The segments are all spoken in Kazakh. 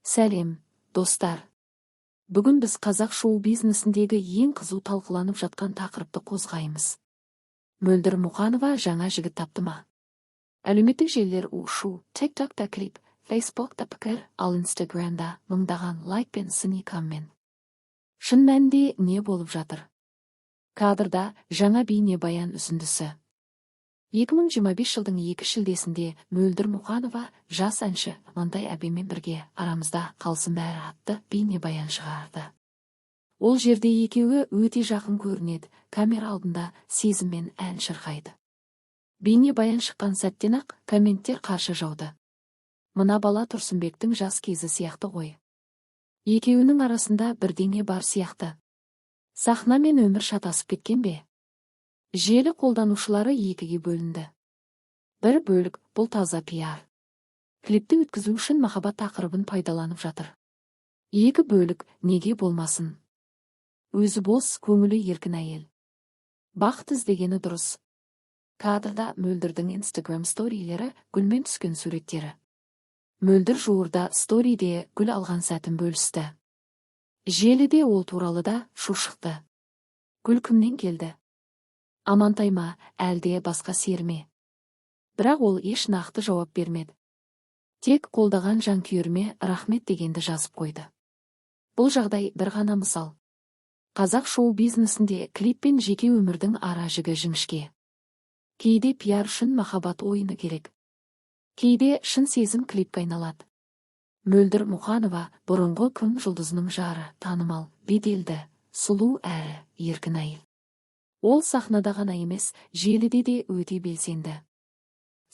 Сәлем, достар. Бүгін біз қазақ шоу-бизнесіндегі ең қызу талқыланып жатқан тақырыпты қозғаймыз. Мөлдір Мұқанова жаңа жігіт тапты ма? Әлеуметтік желілер у-шу, TikTok-та клип, Facebook-та пікір, ал Instagram-да мыңдаған лайк пен сыни коммент. Шын мәнінде не болып жатыр? Кадрда жаңа бейнебаян үзіндісі. 2025 жылдың 2 шілдесінде Мөлдір Мұқанова жас әнші Мантай әбімен бірге арамызда қалсын бәрі атты бейнебаян шығарды. Ол жерде екеуі өте жақын көрінеді, камера алдында сезіммен ән шырқайды. Бейнебаян шыққан сәттен-ақ комменттер қарсы жауды. Мына бала Тұрсынбектің жас кезі сияқты ғой. Екеуінің арасында бірдеңе бар сияқты. Сахна мен өмір шатасып кеткен бе? Желі қолданушылары екіге бөлінді. Бір бөлік бұл таза пиар. Клипті өткізу үшін махаббат тақырыбын пайдаланып жатыр. Екі бөлік неге болмасын. Өзі бос, көңілі еркін әйел. Бақыт іздегені дұрыс. Кадрда Мөлдірдің Instagram сторилері гүлмен түскен суреттері. Мөлдір жуырда сториде гүл алған сәтін бөлісті. Желіде ол туралы да шу шықты. Гүл кімнен келді? Амантай ма, әлде басқа серме? Бірақ ол еш нақты жауап бермеді. Тек қолдаған жанкүйеріме рахмет дегенді жазып қойды. Бұл жағдай бір ғана мысал. Қазақ шоу-бизнесінде клип пен жеке өмірдің ара жігі жіңішке. Кейде пиар үшін махаббат ойыны керек. Кейде шын сезім клипке айналады. Мөлдір Мұқанова бұрынғы күн жұлдызының жары, танымал, беделді, сұлу әрі еркін әйел. Ол сахнада ғана емес, желіде де өте белсенді.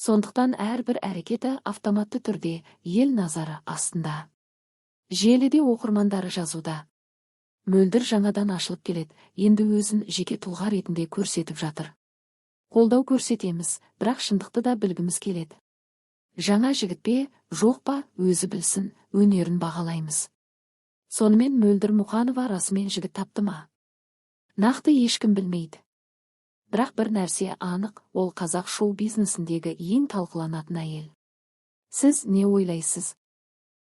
Сондықтан әрбір әрекеті автоматты түрде ел назары астында. Желіде оқырмандары жазуда. Мөлдір жаңадан ашылып келеді, енді өзін жеке тұлға ретінде көрсетіп жатыр. Қолдау көрсетеміз, бірақ шындықты да білгіміз келеді. Жаңа жігіт пе, жоқ па, өзі білсін, өнерін бағалаймыз. Сонымен Мөлдір Мұқанова расымен жігіт тапты ма? Нақты ешкім білмейді. Бірақ бір нәрсе анық, ол қазақ шоу-бизнесіндегі ең талқыланатын әйел. Сіз не ойлайсыз?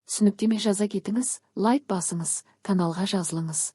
Түсініктеме жаза кетіңіз, лайк басыңыз, каналға жазылыңыз.